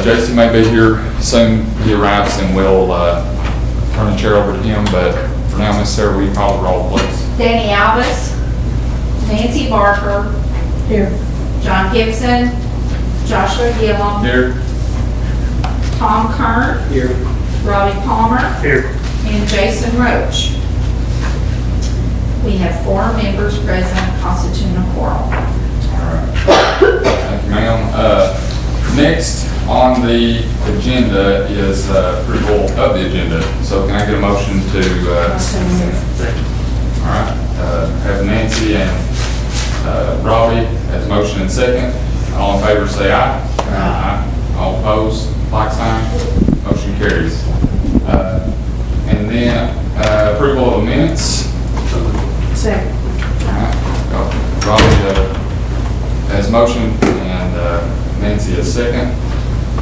Jason may be here soon. He arrives and we'll turn the chair over to him. But for now, Miss Sarah, will you call the roll, please? Danny Albus, Nancy Barker, Here. John Gibson, Joshua Gillum, Here. Tom Kern, Here. Robbie Palmer, Here. and Jason Roach. We have 4 members present, constituting a quorum. All right. Thank you, ma'am. Next on the agenda is approval of the agenda. So can I get a motion to? All right. Have Nancy and Robbie as motion and second. All in favor say aye. Aye. All opposed, like sign. Motion carries. And then approval of the minutes. Second. All right. Robbie has motion and Nancy has second.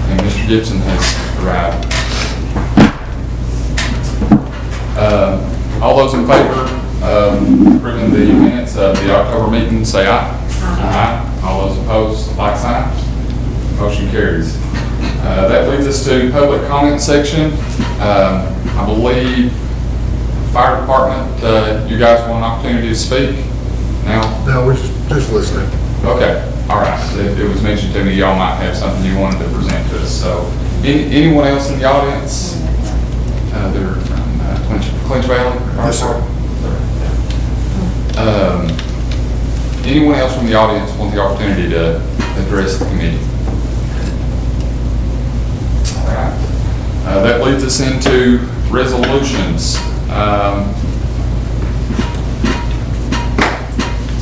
And Mr. Gibson has arrived. All those in favor of approving the minutes of the October meeting say aye. Aye. All those opposed, like sign. Motion carries. That leads us to public comment section. I believe fire department, you guys want an opportunity to speak now? No, we're just listening. Okay, all right. It was mentioned to me y'all might have something you wanted to present to us. So, anyone else in the audience? They're from Clinch Valley? Yes, sir. Anyone else from the audience want the opportunity to address the committee? All right. That leads us into resolutions.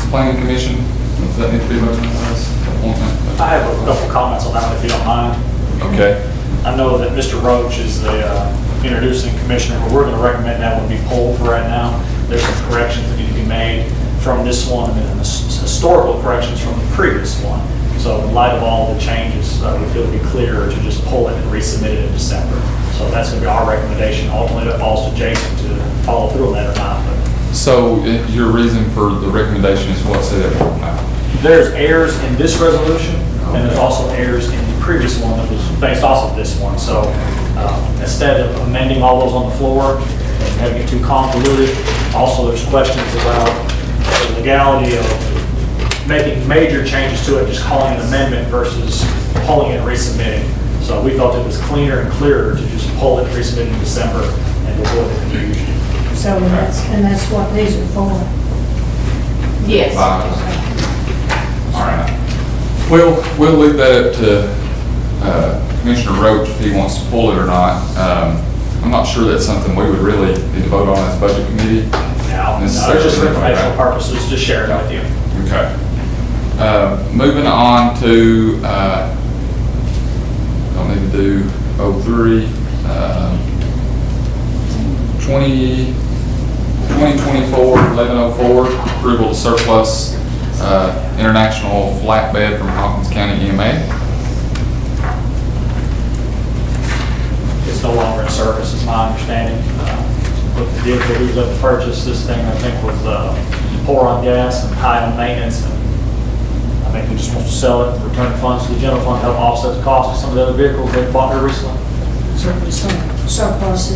Planning Commission, does that need to be voted on this appointment? I have a couple comments on that one, if you don't mind. Okay. I know that Mr. Roach is the introducing commissioner, but we're going to recommend that one be pulled for right now. There's some corrections that need to be made from this one and then historical corrections from the previous one. So in light of all the changes, we feel it would be clearer to just pull it and resubmit it in December. So that's going to be our recommendation. Ultimately, that falls to Jason to follow through on that or not. But so your reason for the recommendation is what? Say that one now. there's errors in this resolution, and there's also errors in the previous one that was based off of this one. So instead of amending all those on the floor and having it too convoluted, also there's questions about the legality of making major changes to it, just calling it an amendment versus pulling it and resubmitting. So we felt it was cleaner and clearer to just pull it and resubmit in December and avoid the confusion. So that's what these are for. Yes. All right. We'll leave that up to Commissioner Roach if he wants to pull it or not. I'm not sure that's something we would really need to vote on as budget committee. No, it's just for informational purposes, just share it with you. Okay. Moving on to, don't need to do 03, 2024-1104, approval to surplus international flatbed from Hawkins County EMA. It's no longer in service, is my understanding. With the vehicle we was up to purchase, this thing I think was poor on gas and high on maintenance. And I think he just wants to sell it and return funds to the general fund to help offset the cost of some of the other vehicles they bought here recently. Certainly some surplus.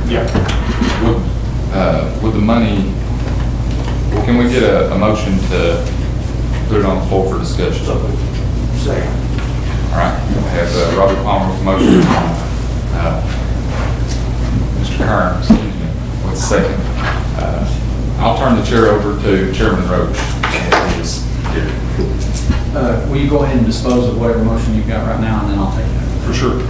Yeah. With the money, can we get a motion to put it on the floor for discussion? Second. All right, we have Robert Palmer with a motion. Mr. Kern, excuse me, with a second. I'll turn the chair over to Chairman Roach. Will you go ahead and dispose of whatever motion you've got right now, and then I'll take it? For sure.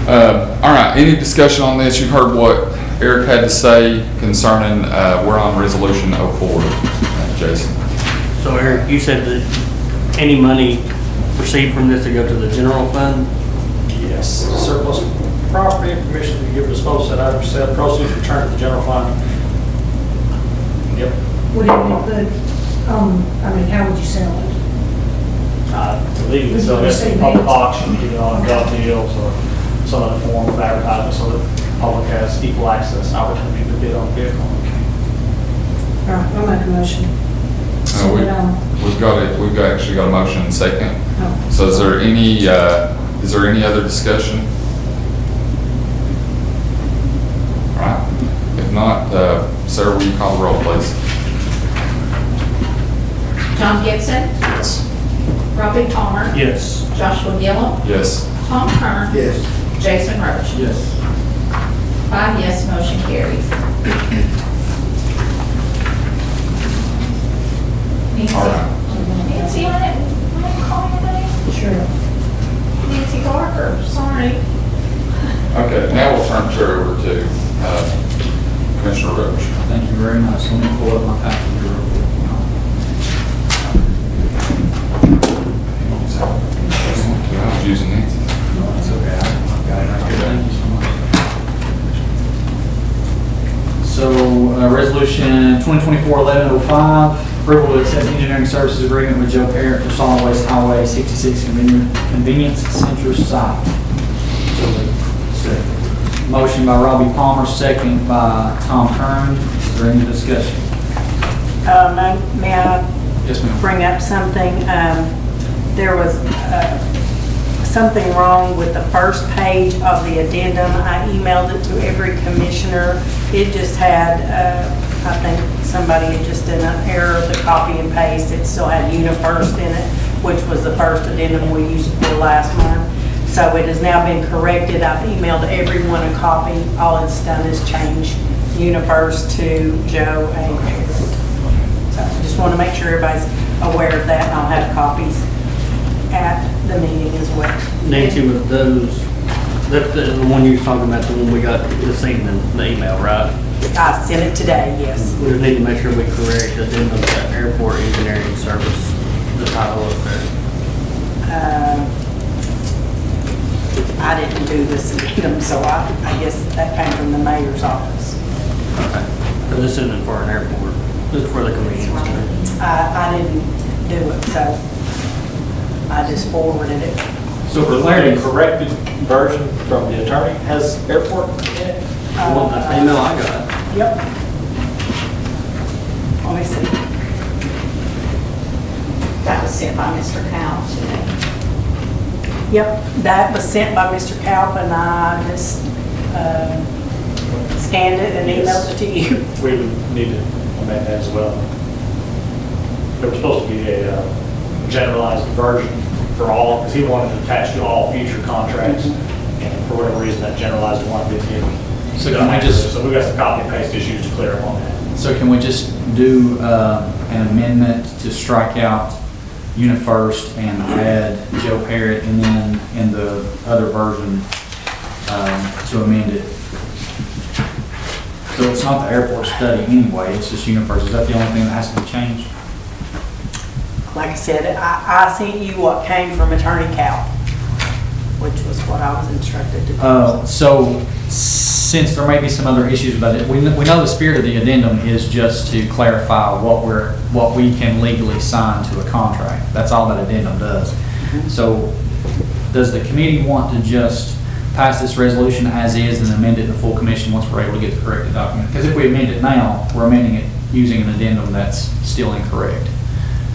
All right, any discussion on this? You've heard what Eric had to say concerning, we're on resolution 04, Jason. So Eric, you said that any money received from this to go to the general fund? Yes. Surplus property and permission to give disposal of items said proceeds returned to the general fund. Yep. Would it be good, I mean, how would you sell it? Legally, so it's a public auction, either on gov deals or some other form of advertising so that the public has equal access and opportunity to bid on the vehicle. All right, I'll make a motion. No, send it on? we've actually got a motion and second. Oh. So is there any other discussion? All right. If not, Sarah, will you call the roll, please? John Gibson, Yes. Robbie Palmer, Yes. Joshua Gillum, Yes. Tom Kern, Yes. Jason Roach. Yes. 5 yes, motion carries. Nancy, All right. Nancy, I didn't call your name. Sure. Nancy Barker, sorry. Okay, now we'll turn the chair over to Commissioner Roach. Thank you very much. Let me pull up my package real quick. I was using Nancy. No, that's okay. I've got it right here. Thank you so much. So, Resolution 2024-1105, approval to accept engineering services agreement with Joe Parrott for solid waste highway 66 convenience center site. Motion by Robbie Palmer, second by Tom Kern. Is there any discussion? May I Yes, ma'am. bring up something? There was something wrong with the first page of the addendum. I emailed it to every commissioner. It just had, I think somebody had just done an error of the copy and paste. It still had UniFirst in it, which was the first addendum we used for last month. So it has now been corrected. I've emailed everyone a copy. All it's done is change UniFirst to Joe and Parrott. So I just want to make sure everybody's aware of that, and I'll have copies at the meeting as well. Nancy, with those, that's the one you were talking about, the one we got this evening, the email, right? I sent it today, yes. We just need to make sure we correct the addendum to airport engineering service, the title up there. I didn't do this addendum, so I guess that came from the mayor's office. Okay. But this isn't for an airport, this is for the convenience center. I didn't do it, so I just forwarded it. So for clarity, corrected version from the attorney has airport in it? Well, the email I got. Yep. Let me see. That was sent by Mr. Howe today. Yep, that was sent by Mr. Kalp, and I just scanned it and emailed it to you. We would need to amend that as well. There was supposed to be a generalized version for all, because he wanted to attach to all future contracts, and for whatever reason, that generalized one didn't get. So can we just, So we got some copy and paste issues to clear up on that. so can we just do an amendment to strike out UniFirst and add Joe Parrott, and then in the other version to amend it? So it's not the airport study anyway, it's just UniFirst. Is that the only thing that has to be changed? Like I said, I sent you what came from Attorney Kalp, which was what I was instructed to do. So since there may be some other issues about it, we know the spirit of the addendum is just to clarify what we can legally sign to a contract. That's all that addendum does. So does the committee want to just pass this resolution as is and amend it in the full commission once we're able to get the corrected document? Because if we amend it now, we're amending it using an addendum that's still incorrect.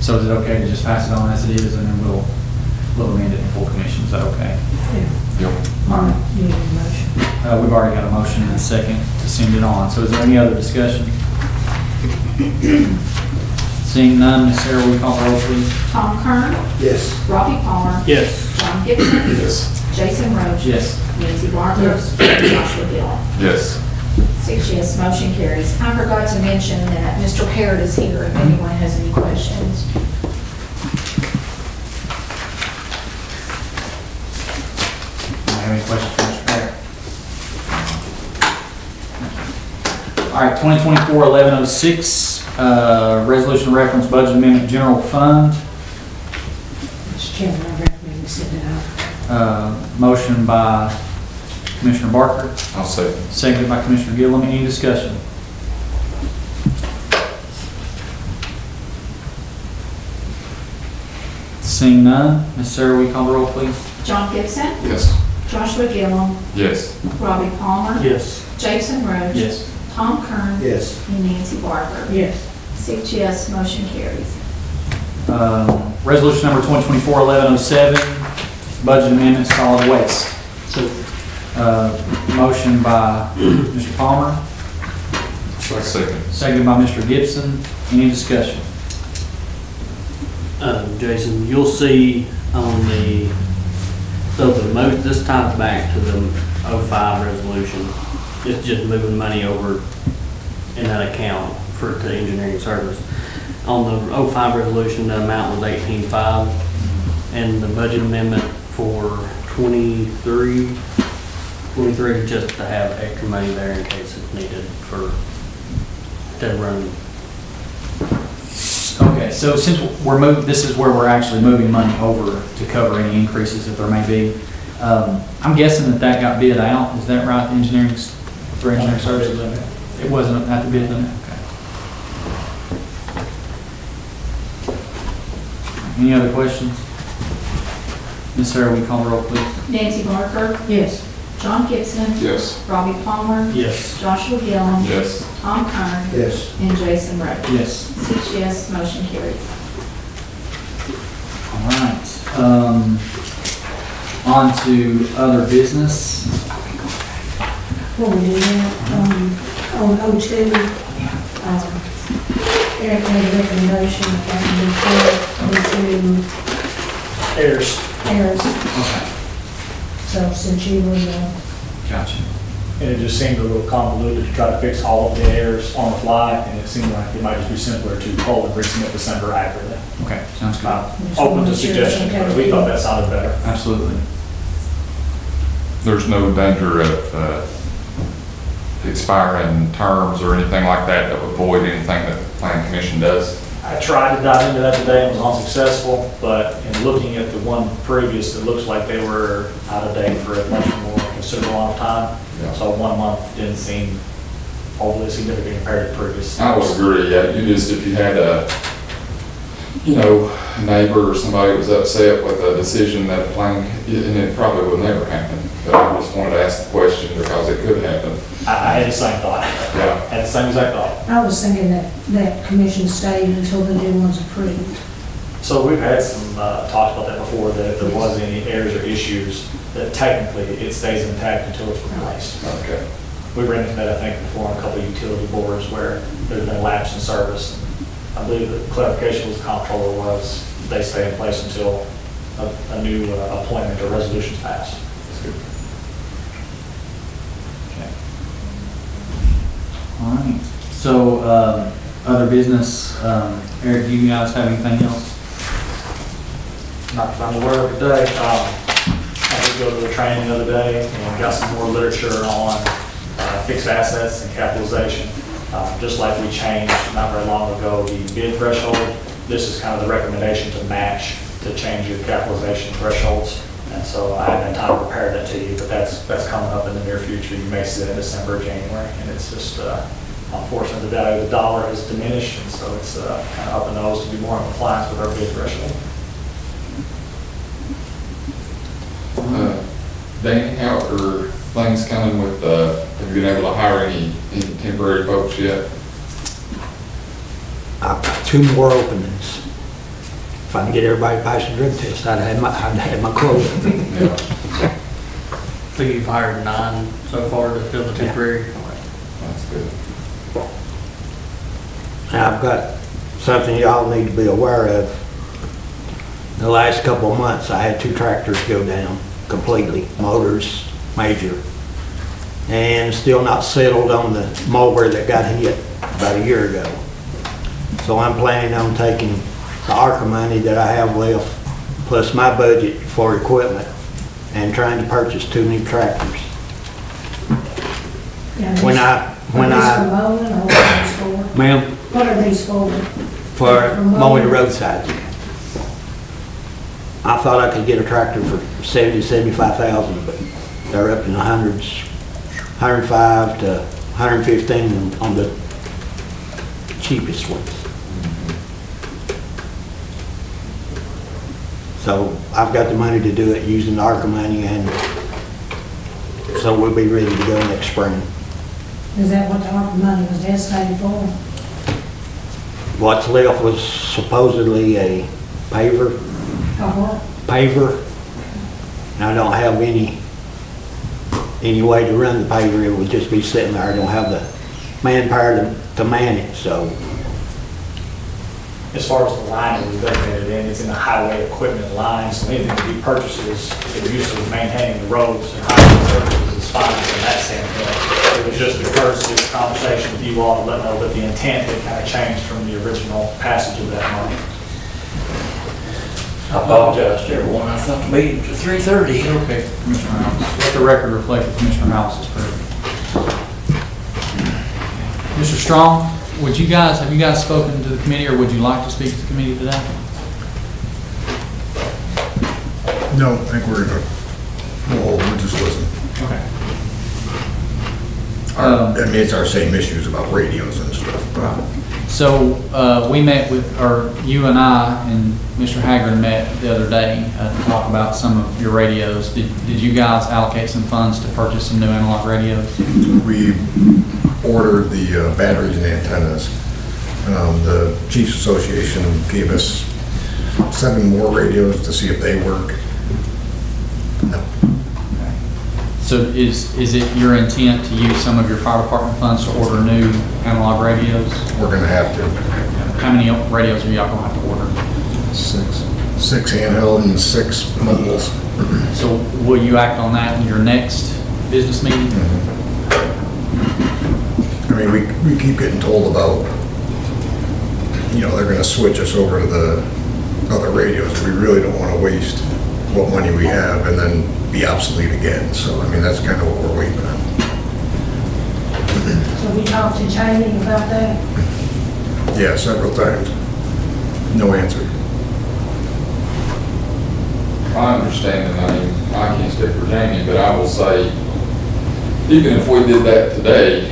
So is it okay to just pass it on as it is, and then we'll amend it in full commission? Is that okay? Yep. All right. You need a motion. We've already got a motion and a second to send it on. So is there any other discussion? Seeing none, Ms. Sarah, will you call the roll, please? Tom Kern, Yes. Robbie Palmer, Yes. John Gibson, Yes. Jason Roach, Yes. Nancy Barker, Yes. Joshua Gillum. Yes. 6 yes, motion carries. I forgot to mention that Mr. Parrott is here if anyone has any questions. Do you have any questions for Mr. Parrott? All right, 2024-1106, resolution reference budget amendment general fund. Mr. Chairman, I recommend we send it out. Motion by Commissioner Barker, I'll say. seconded by Commissioner Gillum. Any discussion? Seeing none, Ms. Sarah, will you call the roll, please? John Gibson, Yes. Joshua Gillum, Yes. Robbie Palmer, Yes. Jason Roach, Yes. Tom Kern, Yes. and Nancy Barker. Yes. 6 yes, motion carries. Resolution number 2024-1107, budget amendment, solid waste. Motion by Mr. Palmer, Second. seconded by Mr. Gibson. Any discussion? Jason, you'll see on this ties back to the 05 resolution. It's just moving money over in that account to engineering service. On the 05 resolution, the amount was 18.5, and the budget amendment for 23 is just to have extra money there in case it's needed to run. Okay, so since this is where we're actually moving money over to cover any increases that there may be. I'm guessing that got bid out. Is that right? For engineering services? It wasn't at the bid limit? Okay. Any other questions? Ms. Sarah, will you call the roll, please? Nancy Barker, Yes. John Gibson, Yes. Robbie Palmer, Yes. Joshua Gillum, Yes. Tom Kern, Yes. and Jason Rhodes. Yes. 6 yes, motion carries. All right. On to other business. Before we do that, on O2, Eric made a recommendation that can be put Heirs. to heirs. Okay. So since you were, Gotcha. And it just seemed a little convoluted to try to fix all of the errors on the fly, and it seemed like it might just be simpler to pull and resubmit December accurately. Okay, sounds good. Open to suggestions, but we thought that sounded better. Absolutely. There's no danger of expiring terms or anything like that would void anything that the planning commission does? I tried to dive into that today and was unsuccessful, but in looking at the one previous, it looks like they were out of date for a much more considerable amount of time. Yeah. So 1 month didn't seem overly significant compared to previous. I would agree, yeah. If you had a neighbor or somebody was upset with a decision that planning, and it probably would never happen, but I just wanted to ask the question because it could happen. I had the same thought. Yeah. I had the same exact thought. I was thinking that commission stayed until the new one's approved. So we've had some talks about that before, that if there was any errors or issues, that technically it stays intact until it's replaced. Okay. We ran into that, I think, before on a couple of utility boards where there's been lapse in service. I believe the clarification was the comptroller was they stay in place until a new appointment or resolution is passed. Okay. All right. So, other business, Eric, do you guys have anything else? Not that I'm aware of today. I did go to the training the other day and got some more literature on fixed assets and capitalization. Just like we changed not very long ago the bid threshold, this is kind of the recommendation to match to change your capitalization thresholds. And so I haven't had time to prepare that to you, but that's coming up in the near future. You may see that in December or January, and it's just unfortunately the value of the dollar has diminished, and so it's kind of up in nose to be more in compliance with our bid threshold. Danny, how are things coming with, have you been able to hire any temporary folks yet? I've got 2 more openings. If I can get everybody past the drug test, I'd have my quota. Yeah. So you've hired 9 so far to fill the temporary? That's good. Now, I've got something y'all need to be aware of. The last couple of months, I had 2 tractors go down completely, motors, major, and still not settled on the mower that got hit about a year ago. So I'm planning on taking the ARCA money that I have left, plus my budget for equipment, and trying to purchase 2 new tractors. When I, for mowing or what are these for? ma'am, What are these for? for mowing the roadsides. I thought I could get a tractor for 70, 75,000, but they're up in the hundreds, 105 to 115 on the cheapest ones. So I've got the money to do it using the ARCA money, and so we'll be ready to go next spring. Is that what the ARPA money was designated for? what's left was supposedly a paver. Paver. And I don't have any way to run the paver. It would just be sitting there. I don't have the manpower to man it, so. As far as the line we've designated in, it's in the highway equipment line, so anything that he purchases, the use of maintaining the roads and highway services is fine from that standpoint. It was just a courtesy conversation with you all to let know that the intent had kind of changed from the original passage of that money. I apologize to everyone. I thought the meeting was at 3:30. Okay, Commissioner House. Let the record reflect that Commissioner House is present. Mr. Strong, have you guys spoken to the committee, or would you like to speak to the committee today? No, I think we're just listening. Okay. I mean, it's our same issues about radios and stuff. Right. So we met with, or you and I and Mr. Haggard met the other day to talk about some of your radios. Did you guys allocate some funds to purchase some new analog radios? We ordered the batteries and antennas. The Chiefs Association gave us 7 more radios to see if they work. No. Okay. So is it your intent to use some of your fire department funds to order new analog radios? We're going to have to. How many radios are y'all going to have to order? 6 handheld and 6 mobiles. So will you act on that in your next business meeting? Mm-hmm. I mean, we keep getting told about, they're going to switch us over to the other radios. We really don't want to waste what money we have and then be obsolete again. So, I mean, that's kind of what we're waiting on. So we talked to Jamie about that? Yeah, several times. No answer. My understanding, I can't speak for Jamie, but I will say, even if we did that today,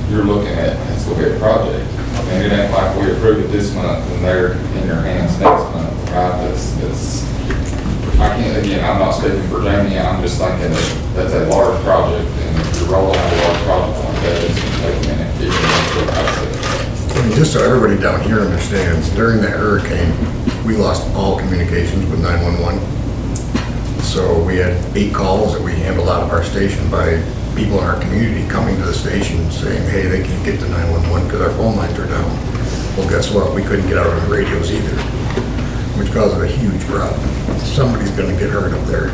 you're looking at, let's look at a project. I mean, it ain't like we approve it this month and they're in your hands next month, right? I can't, again, I'm not speaking for Jamie, I'm just thinking that that's a large project, and if you're rolling out a large project like that, it's going to take a minute to get into the process. I mean, just so everybody down here understands, during that hurricane, we lost all communications with 911. So we had 8 calls that we handled out of our station by people in our community coming to the station saying, hey, they can't get to 911 because our phone lines are down. Well, guess what? We couldn't get out on the radios either, which caused a huge problem. Somebody's going to get hurt up there.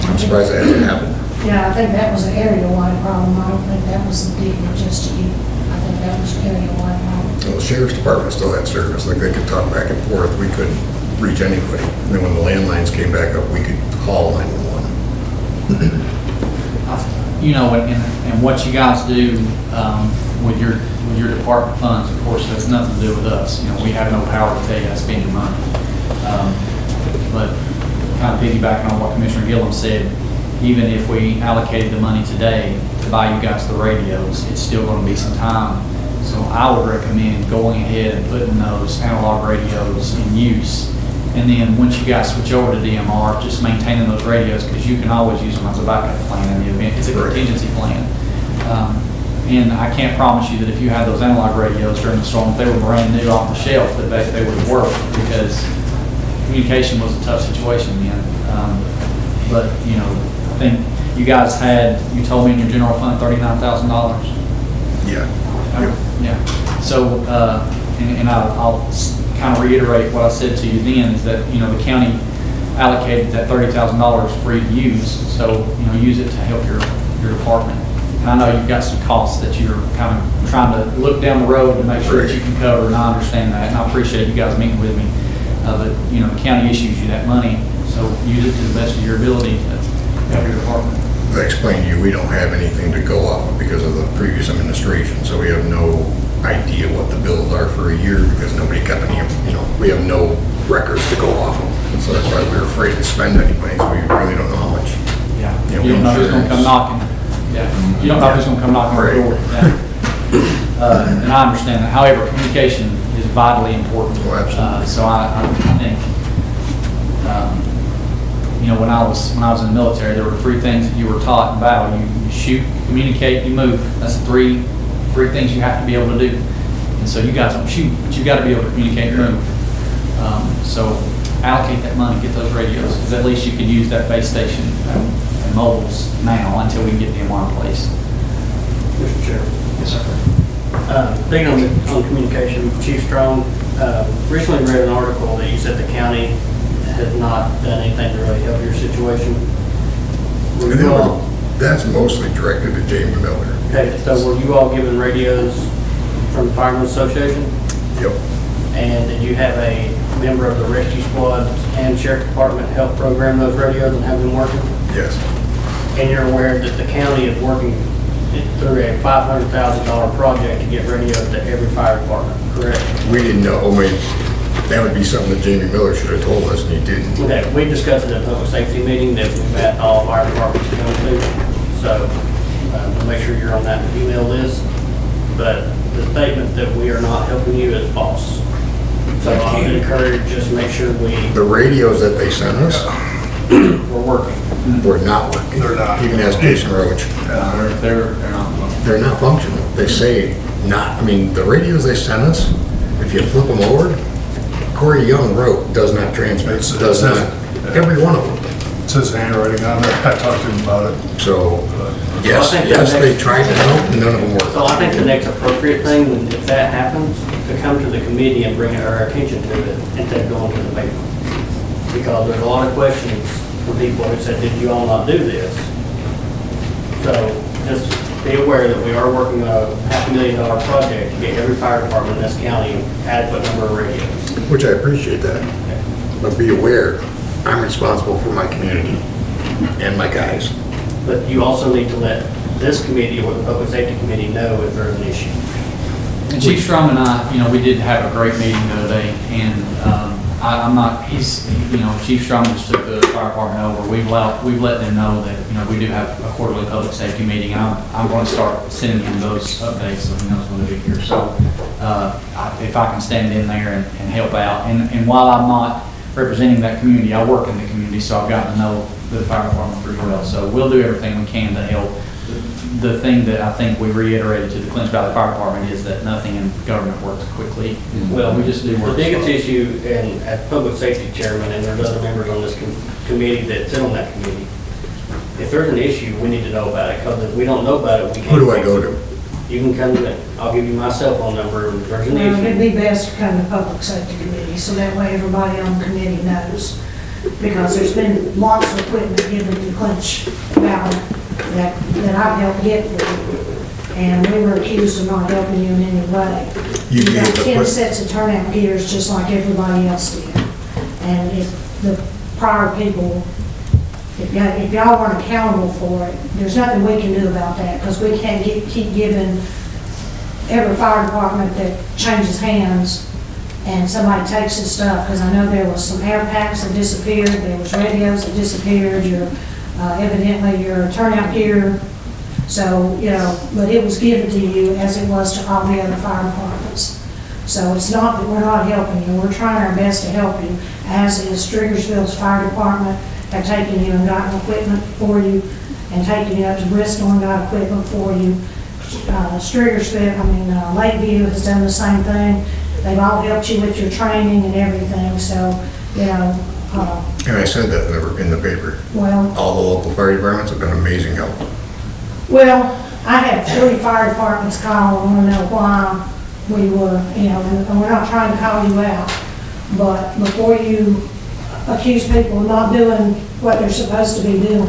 I'm surprised that hasn't happened. Yeah, I think that was an area-wide problem. I don't think that was a big one just to you. I think that was an area-wide problem. Well, the sheriff's department still had service. Like, they could talk back and forth. We couldn't reach anybody. And then when the landlines came back up, we could call 911. And what you guys do with your department funds, of course, has nothing to do with us. We have no power to tell you how to spend your money. But kind of piggybacking on what Commissioner Gillum said, even if we allocated the money today to buy you guys the radios, it's still going to be some time. So I would recommend going ahead and putting those analog radios in use. And then once you guys switch over to DMR, just maintaining those radios, because you can always use them as a backup plan in the event. It's a contingency plan. And I can't promise you that if you had those analog radios during the storm, if they were brand new off the shelf, that they would work, because communication was a tough situation then. But, I think you guys you told me in your general fund, $39,000. Yeah. Yeah. So, and I'll kind of reiterate what I said to you then, is that, the county allocated that $30,000 for you to use. So, use it to help your department. And I know you've got some costs that you're kind of trying to look down the road to make sure that you can cover, and I understand that, and I appreciate you guys meeting with me. But, the county issues you that money, so use it to the best of your ability to help your department. As I explained to you, we don't have anything to go off of because of the previous administration, so we have no idea what the bills are for a year because nobody kept any, we have no records to go off of. And so that's why we were afraid to spend any money, so we really don't know how much. Yeah. You don't know who's going to come knocking. Yeah. You don't know who's going to come knocking on the door. Yeah. And I understand that. However, communication is vitally important. Oh, absolutely. So I think, when I was in the military, there were 3 things that you were taught in battle. You shoot, you communicate, you move. That's the three things you have to be able to do. And so you guys don't shoot, but you got to be able to communicate and move. So allocate that money, get those radios, because at least you could use that base station and mobiles now until we can get them in place. Mr. Chairman. Yes, sir. Being on communication, Chief Strong, recently read an article that you said the county had not done anything to really help your situation. That's mostly directed to Jamie Miller. Okay, so were you all given radios from the Firemen's Association? Yep. And did you have a member of the rescue squad and sheriff department help program those radios and have them working? Yes. And you're aware that the county is working through a $500,000 project to get radios to every fire department, correct? We didn't know. I mean, that would be something that Jamie Miller should have told us, and he didn't. Okay, we discussed it at a public safety meeting that we've had all fire departments to come to. So, we'll make sure you're on that email list. But the statement that we are not helping you is false. So I would encourage, just make sure The radios that they sent us we're working. were not working. They're not. You can ask Jason Roach. They're not. They're not functional. They say not. I mean, the radios they sent us, if you flip them over, Corey Young wrote, does not transmit, does not, every one of them. It says handwriting on there. I talked to him about it. So, yes, I think yes, that they makes- tried to help, and none of them So worked. I think the next appropriate thing, if that happens, to come to the committee and bring our attention to it instead of going to the paper. Because there's a lot of questions from people who said, did you all not do this? So just be aware that we are working on a $500,000 project to get every fire department in this county adequate number of radios. Which I appreciate that. But be aware, I'm responsible for my community and my guys. But you also need to let this committee or the public safety committee know if there's an issue. And Chief Strom and I, we did have a great meeting the other day, and Chief Strom just took the fire department over. We've let them know that, we do have a quarterly public safety meeting, and I'm going to start sending him those updates so he knows when to be here. So if I can stand in there and help out, and while I'm not representing that community, I work in the community, so I've gotten to know the fire department pretty well. So we'll do everything we can to help. The thing that I think we reiterated to the Clinch Valley Fire Department is that nothing in government works quickly. Well, we just do the work. biggest issue, and as public safety chairman, and there's other members on this committee that sit on that committee, if there's an issue, we need to know about it, because if we don't know about it, we can't. Who do I go to? You can come to me. I'll give you my cell phone number, and if there's an Well, it'd issue. be best to come to public safety committee, so that way everybody on the committee knows. Because there's been lots of equipment given to Clinch Valley that I've helped get for you. And we were accused of not helping you in any way. You got gave the 10 equip- sets of turnout gears, just like everybody else did. And if the prior people, if y'all weren't accountable for it, there's nothing we can do about that, because we can't keep giving every fire department that changes hands and somebody takes this stuff, because I know there was some air packs that disappeared, there was radios that disappeared, evidently your turnout gear. So, but it was given to you as it was to all the other fire departments. So it's not that we're not helping you, we're trying our best to help you, as is Rogersville's fire department have taken you and gotten equipment for you, and taken you up to Bristol and got equipment for you. Lakeview has done the same thing. They've all helped you with your training and everything, so, And I said that in the paper. well, All the local fire departments have been amazing help. well, I had 3 fire departments call and want to know why we were, and we're not trying to call you out, but before you accuse people of not doing what they're supposed to be doing,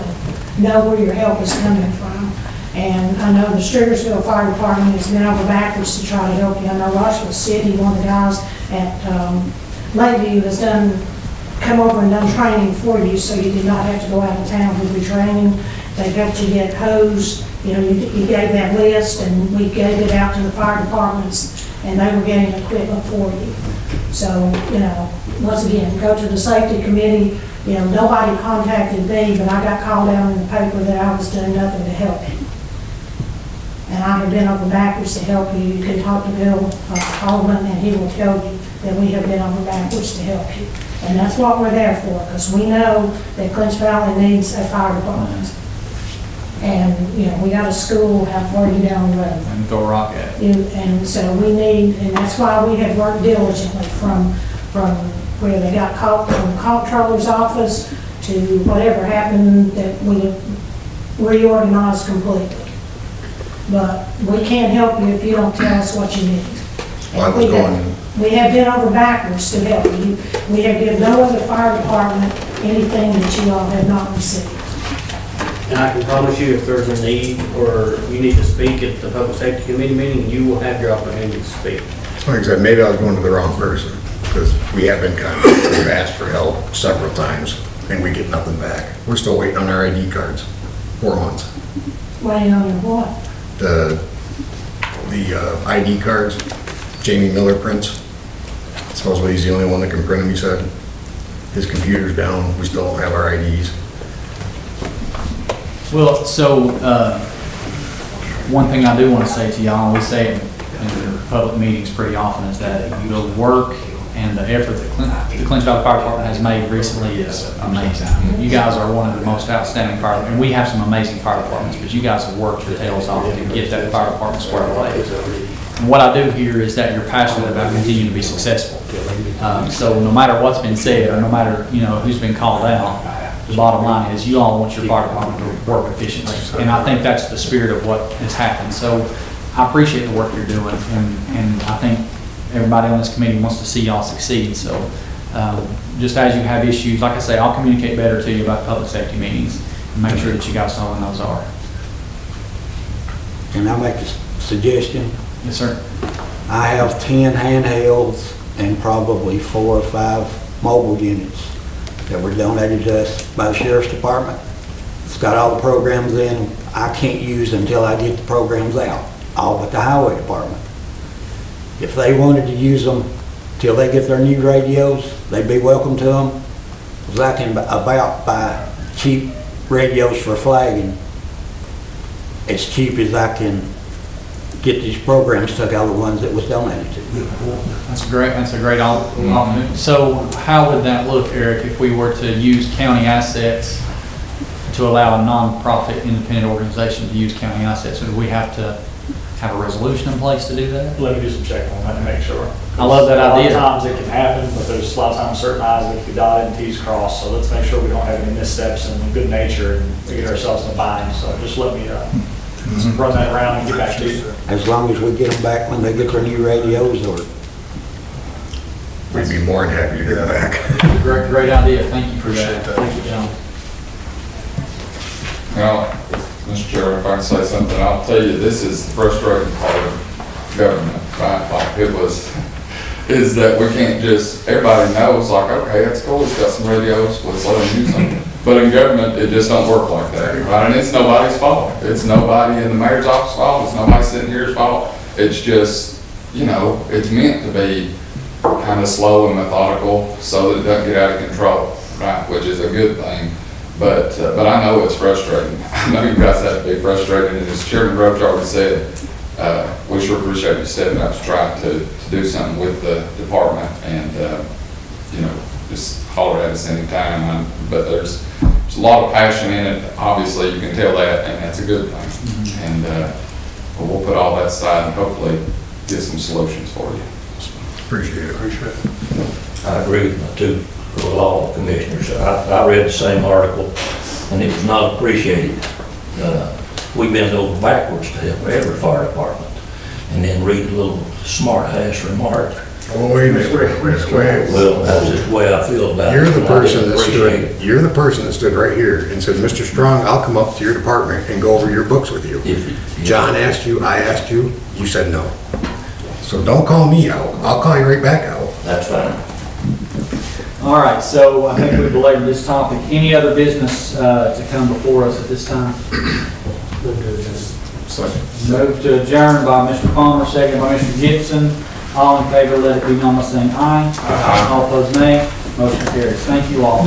know where your help is coming from. And I know the Rogersville Fire Department has been over backwards to try to help you. I know Rogersville City, one of the guys at Lakeview has come over and done training for you, so you did not have to go out of town to do training. They helped you get hosed. You gave that list, and we gave it out to the fire departments, and they were getting equipment for you. So, once again, go to the safety committee. Nobody contacted me, but I got called out in the paper that I was doing nothing to help you. And I have been over backwards to help you. You can talk to Bill Coleman, and he will tell you that we have been over backwards to help you. And that's what we're there for, because we know that Clinch Valley needs a fire department. And, you know, we got a school how far you down the road. And throw a rock at it. And so we need, and that's why we have worked diligently from where they got caught from the comptroller's office to whatever happened, that we reorganized completely. But we can't help you if you don't tell us what you need. Well, I was going, We have been over backwards to help you. We have given no other fire department anything that you all have not received. And I can promise you, if there's a need or you need to speak at the Public Safety Committee meeting, you will have your opportunity to speak. like I said, maybe I was going to the wrong person, because we have been contacted, we've asked for help several times, and we get nothing back. We're still waiting on our ID cards, 4 months. Waiting on your what? The ID cards, Jamie Miller prints. Supposedly he's the only one that can print them, he said. His computer's down, we still don't have our IDs. Well, so, one thing I do want to say to y'all, and we say it in public meetings pretty often, is that the work and the effort that the Clinton Valley Fire Department has made recently is amazing. You guys are one of the most outstanding fire, and we have some amazing fire departments, but you guys have worked your tails off to get that fire department squared away. And what I do hear is that you're passionate about continuing to be successful. So no matter what's been said, or no matter, you know, who's been called out, the bottom line is you all want your fire department to work efficiently. And I think that's the spirit of what has happened. So I appreciate the work you're doing, and I think everybody on this committee wants to see y'all succeed. So just as you have issues, like I say, I'll communicate better to you about public safety meetings and make sure that you guys know when those are. Can I make a suggestion? Yes, sir. I have 10 handhelds and probably 4 or 5 mobile units that were donated to us by the Sheriff's Department. It's got all the programs in. I can't use until I get the programs out, all but the Highway Department. If they wanted to use them till they get their new radios, they'd be welcome to them. Because I can about buy cheap radios for flagging as cheap as I can get these programs took out of the ones that was donated to. That's a great option. So how would that look, Eric, if we were to use county assets to allow a nonprofit independent organization to use county assets? Would we have to have a resolution in place to do that? Let me do some checking on that to make sure. I love that idea. A lot of times it can happen, but there's a lot of times certain I's that can be dotted and T's crossed. So let's make sure we don't have any missteps in good nature and we get ourselves in a bind. So just let me run that around and get back to you. As long as we get them back when they get their new radios, or We'd be more than happy to get them back. Great idea. Thank you for Appreciate that. that. Thank you, John. Well, Mr. Chairman, if I can say something, I'll tell you, this is the frustrating part of government, right? Like it was, is that we can't just, everybody knows, like, okay, that's cool, we've got some radios, let's let them use them. But in government, it just don't work like that, right? And it's nobody's fault. It's nobody in the mayor's office fault, it's nobody sitting here's fault. It's just, you know, it's meant to be kind of slow and methodical so that it doesn't get out of control, right? Which is a good thing. But I know it's frustrating. I know you guys have to be frustrated, and as Chairman Roach already said, we sure appreciate you stepping up to try to do something with the department, and you know, just holler at us anytime. But there's a lot of passion in it. Obviously, you can tell that, and that's a good thing. And we'll put all that aside and hopefully get some solutions for you. Appreciate it. Appreciate it. I agree with my two law commissioners. I read the same article, and it was not appreciated. We bent over backwards to help every fire department, and then read a little smart-ass remark. Oh, wait a minute, wait. Well, that's just the way I feel about it. You're the and I person didn't that appreciate stood, it. you're the person that stood right here and said, Mr. Strong, I'll come up to your department and go over your books with you. John asked you, I asked you, you said no. So don't call me out. I'll call you right back out. That's fine. All right, so I think we've belabored this topic. Any other business to come before us at this time? Move to adjourn by Mr. Palmer, second by Mr. Gibson. All in favor, let it be known by saying aye. All opposed, nay. Motion carries. Thank you all.